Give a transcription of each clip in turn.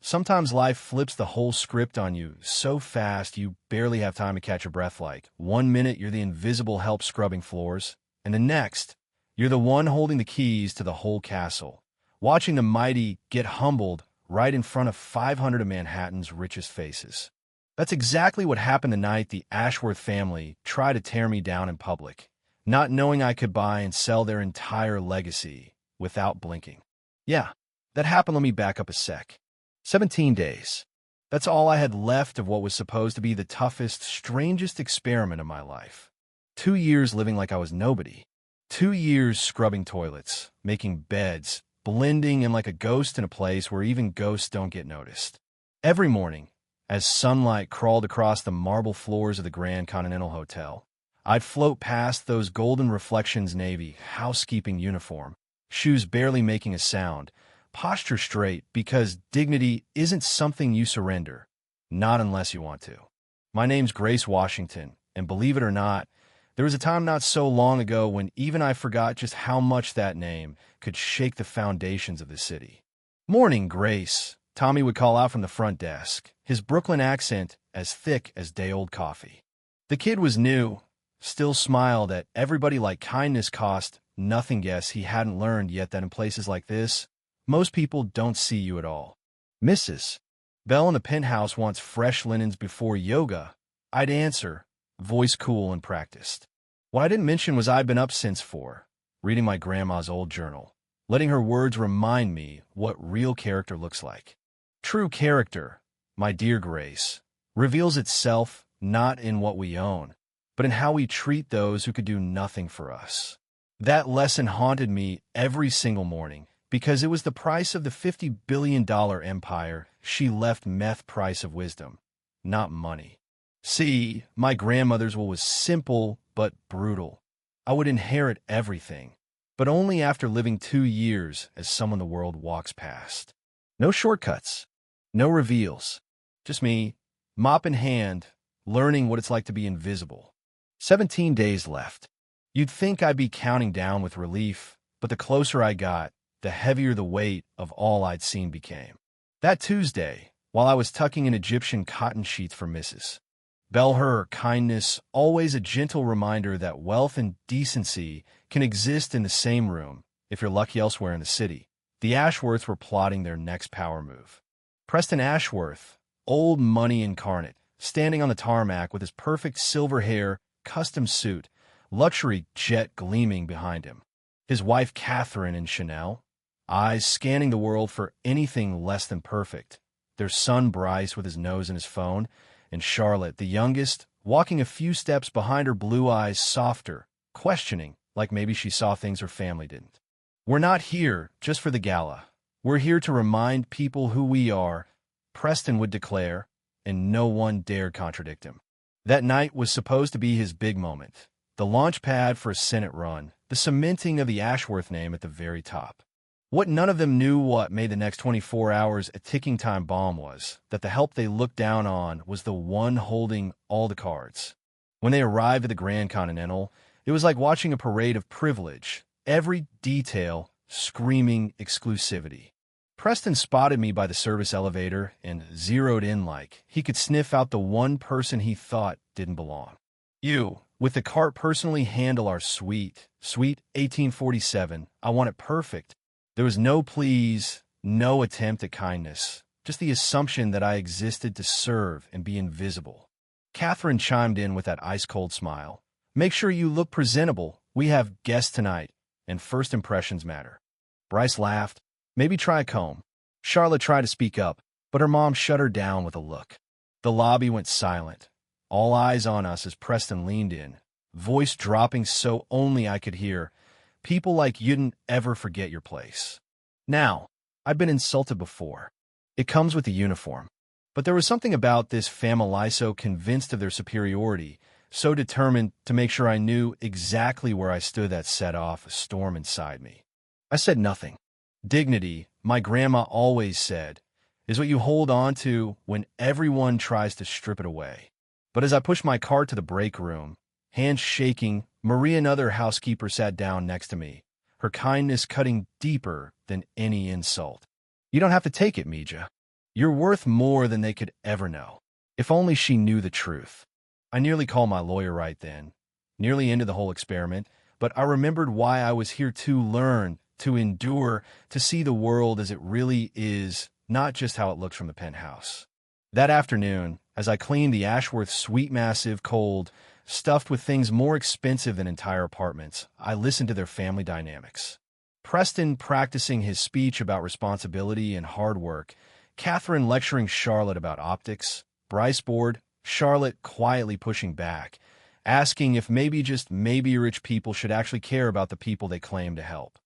Sometimes life flips the whole script on you so fast you barely have time to catch your breath. Like, one minute you're the invisible help scrubbing floors, and the next, you're the one holding the keys to the whole castle, watching the mighty get humbled right in front of 500 of Manhattan's richest faces. That's exactly what happened the night the Ashworth family tried to tear me down in public, not knowing I could buy and sell their entire legacy without blinking. Yeah, that happened. Let me back up a sec. 17 days. That's all I had left of what was supposed to be the toughest, strangest experiment of my life. 2 years living like I was nobody. 2 years scrubbing toilets, making beds, blending in like a ghost in a place where even ghosts don't get noticed. Every morning, as sunlight crawled across the marble floors of the Grand Continental Hotel, I'd float past those golden reflections navy housekeeping uniform, shoes barely making a sound, posture straight because dignity isn't something you surrender, not unless you want to. My name's Grace Washington, and believe it or not, there was a time not so long ago when even I forgot just how much that name could shake the foundations of the city. "Morning, Grace," Tommy would call out from the front desk, his Brooklyn accent as thick as day-old coffee. The kid was new, still smiled at everybody like kindness cost nothing. Guess he hadn't learned yet that in places like this, most people don't see you at all. "Mrs. Bell in the penthouse wants fresh linens before yoga," I'd answer, voice cool and practiced. What I didn't mention was I'd been up since 4, reading my grandma's old journal, letting her words remind me what real character looks like. True character, my dear Grace, reveals itself not in what we own, but in how we treat those who could do nothing for us. That lesson haunted me every single morning because it was the price of the $50 billion empire she left. Meth price of wisdom, not money. See, my grandmother's will was simple but brutal. I would inherit everything, but only after living 2 years as someone the world walks past. No shortcuts, no reveals, just me, mop in hand, learning what it's like to be invisible. 17 days left. You'd think I'd be counting down with relief, but the closer I got, the heavier the weight of all I'd seen became. That Tuesday, while I was tucking in Egyptian cotton sheets for Mrs. Bell, her kindness, always a gentle reminder that wealth and decency can exist in the same room, if you're lucky elsewhere in the city. The Ashworths were plotting their next power move. Preston Ashworth, old money incarnate, standing on the tarmac with his perfect silver hair, custom suit, luxury jet gleaming behind him. His wife Catherine in Chanel, eyes scanning the world for anything less than perfect. Their son Bryce with his nose in his phone, and Charlotte, the youngest, walking a few steps behind, her blue eyes softer, questioning, like maybe she saw things her family didn't. "We're not here just for the gala. We're here to remind people who we are," Preston would declare, and no one dared contradict him. That night was supposed to be his big moment, the launch pad for a Senate run, the cementing of the Ashworth name at the very top. What none of them knew what made the next 24 hours a ticking time bomb was that the help they looked down on was the one holding all the cards. When they arrived at the Grand Continental, it was like watching a parade of privilege, every detail screaming exclusivity. Preston spotted me by the service elevator and zeroed in like he could sniff out the one person he thought didn't belong. "You, with the cart, personally handle our suite 1847. I want it perfect." There was no please, no attempt at kindness, just the assumption that I existed to serve and be invisible. Catherine chimed in with that ice-cold smile. "Make sure you look presentable. We have guests tonight, and first impressions matter." Bryce laughed. "Maybe try a comb." Charlotte tried to speak up, but her mom shut her down with a look. The lobby went silent, all eyes on us as Preston leaned in, voice dropping so only I could hear, "People like you didn't ever forget your place." Now, I'd been insulted before. It comes with the uniform. But there was something about this family so convinced of their superiority, so determined to make sure I knew exactly where I stood, that set off a storm inside me. I said nothing. Dignity, my grandma always said, is what you hold on to when everyone tries to strip it away. But as I pushed my cart to the break room, hands shaking, Maria, another housekeeper, sat down next to me, her kindness cutting deeper than any insult. You don't have to take it, Mija. You're worth more than they could ever know. If only she knew the truth. I nearly called my lawyer right then, nearly into the whole experiment, but I remembered why I was here: to learn, to endure, to see the world as it really is, not just how it looks from the penthouse. That afternoon, as I cleaned the Ashworth Sweet Massive cold, stuffed with things more expensive than entire apartments, I listened to their family dynamics. Preston practicing his speech about responsibility and hard work, Catherine lecturing Charlotte about optics, Bryce bored, Charlotte quietly pushing back, asking if maybe, just maybe, rich people should actually care about the people they claim to help.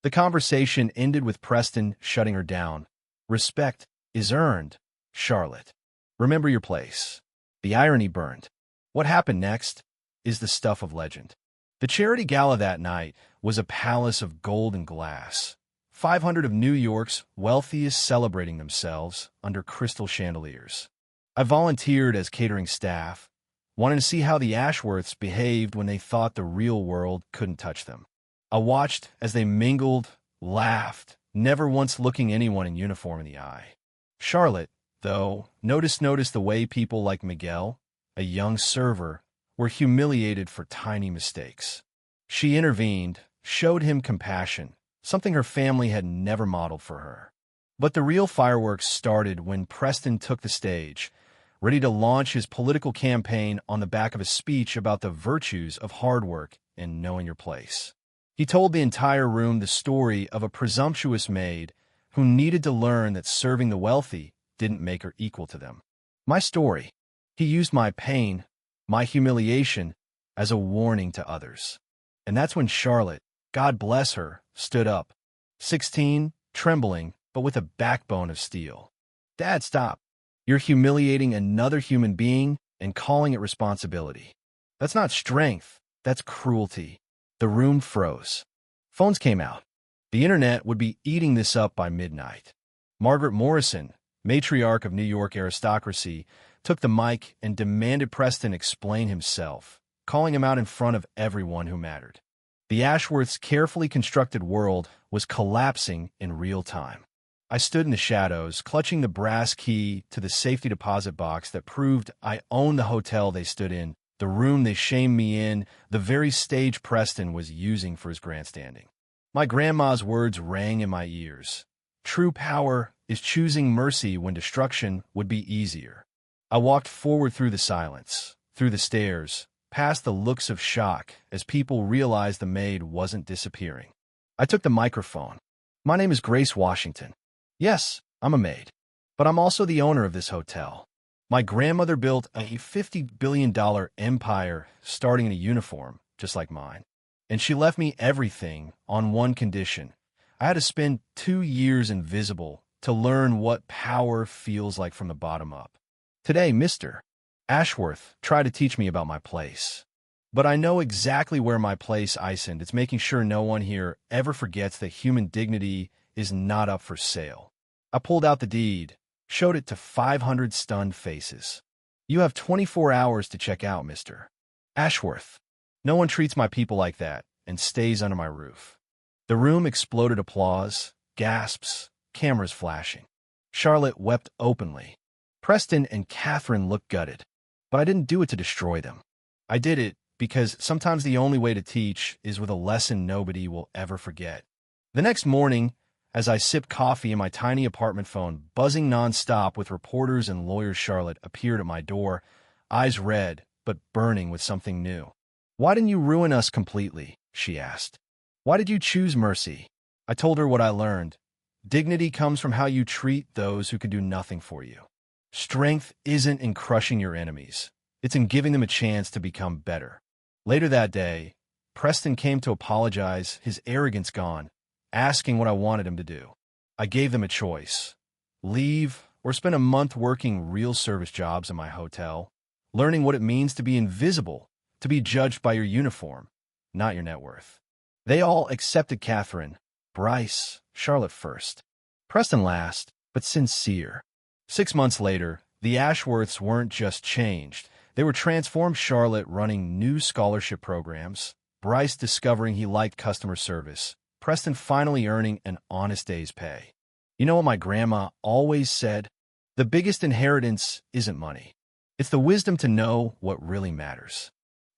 The conversation ended with Preston shutting her down. Respect is earned, Charlotte. Remember your place. The irony burned. What happened next is the stuff of legend. The charity gala that night was a palace of gold and glass. 500 of New York's wealthiest celebrating themselves under crystal chandeliers. I volunteered as catering staff, wanting to see how the Ashworths behaved when they thought the real world couldn't touch them. I watched as they mingled, laughed, never once looking anyone in uniform in the eye. Charlotte, though, noticed the way people like Miguel, a young server, were humiliated for tiny mistakes. She intervened, showed him compassion, something her family had never modeled for her. But the real fireworks started when Preston took the stage, ready to launch his political campaign on the back of a speech about the virtues of hard work and knowing your place. He told the entire room the story of a presumptuous maid who needed to learn that serving the wealthy didn't make her equal to them. My story. He used my pain, my humiliation, as a warning to others. And that's when Charlotte, God bless her, stood up. 16, trembling, but with a backbone of steel. Dad, stop. You're humiliating another human being and calling it responsibility. That's not strength, that's cruelty. The room froze. Phones came out. The internet would be eating this up by midnight. Margaret Morrison, matriarch of New York aristocracy, took the mic and demanded Preston explain himself, calling him out in front of everyone who mattered. The Ashworths' carefully constructed world was collapsing in real time. I stood in the shadows, clutching the brass key to the safety deposit box that proved I owned the hotel they stood in, the room they shamed me in, the very stage Preston was using for his grandstanding. My grandma's words rang in my ears. True power is choosing mercy when destruction would be easier. I walked forward through the silence, through the stairs, past the looks of shock as people realized the maid wasn't disappearing. I took the microphone. My name is Grace Washington. Yes, I'm a maid, but I'm also the owner of this hotel. My grandmother built a $50 billion empire starting in a uniform, just like mine. And she left me everything on one condition. I had to spend 2 years invisible to learn what power feels like from the bottom up. Today, Mr. Ashworth tried to teach me about my place. But I know exactly where my place isn't. It's making sure no one here ever forgets that human dignity is not up for sale. I pulled out the deed, showed it to 500 stunned faces. You have 24 hours to check out, Mr. Ashworth. No one treats my people like that and stays under my roof. The room exploded applause, gasps, cameras flashing. Charlotte wept openly. Preston and Catherine looked gutted. But I didn't do it to destroy them. I did it because sometimes the only way to teach is with a lesson nobody will ever forget. The next morning, as I sipped coffee in my tiny apartment phone, buzzing nonstop with reporters and lawyers, Charlotte appeared at my door, eyes red, but burning with something new. Why didn't you ruin us completely? She asked. Why did you choose mercy? I told her what I learned. Dignity comes from how you treat those who can do nothing for you. Strength isn't in crushing your enemies. It's in giving them a chance to become better. Later that day, Preston came to apologize, his arrogance gone, asking what I wanted him to do. I gave them a choice. Leave or spend a month working real service jobs in my hotel, learning what it means to be invisible, to be judged by your uniform, not your net worth. They all accepted Catherine, Bryce, Charlotte first. Preston last, but sincere. 6 months later, the Ashworths weren't just changed. They were transformed. Charlotte running new scholarship programs, Bryce discovering he liked customer service, Preston finally earning an honest day's pay. You know what my grandma always said? The biggest inheritance isn't money. It's the wisdom to know what really matters.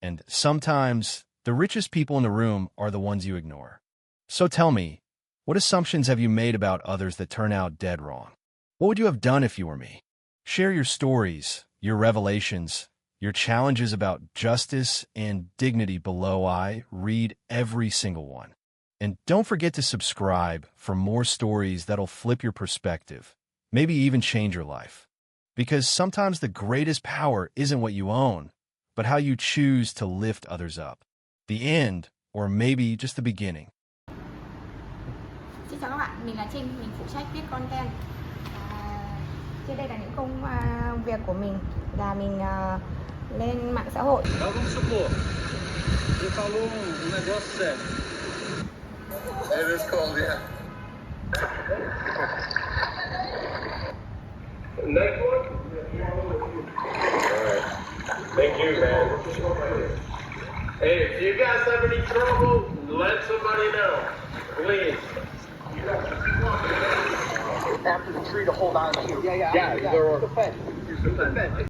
And sometimes, the richest people in the room are the ones you ignore. So tell me, what assumptions have you made about others that turn out dead wrong? What would you have done if you were me? Share your stories, your revelations, your challenges about justice and dignity below. I read every single one. And don't forget to subscribe for more stories that'll flip your perspective, maybe even change your life. Because sometimes the greatest power isn't what you own, but how you choose to lift others up. The end, or maybe just the beginning. Xin chào các bạn, mình là Trinh, mình phụ trách viết content. Trên đây là những công việc của mình là mình lên mạng xã hội. Vamos supor, você falou negócio sério. It is cold, yeah. Next one? Alright. Thank you, man. Hey, if you guys have any trouble, let somebody know. Please. After the tree to hold on to. Yeah, they're... Use the fence.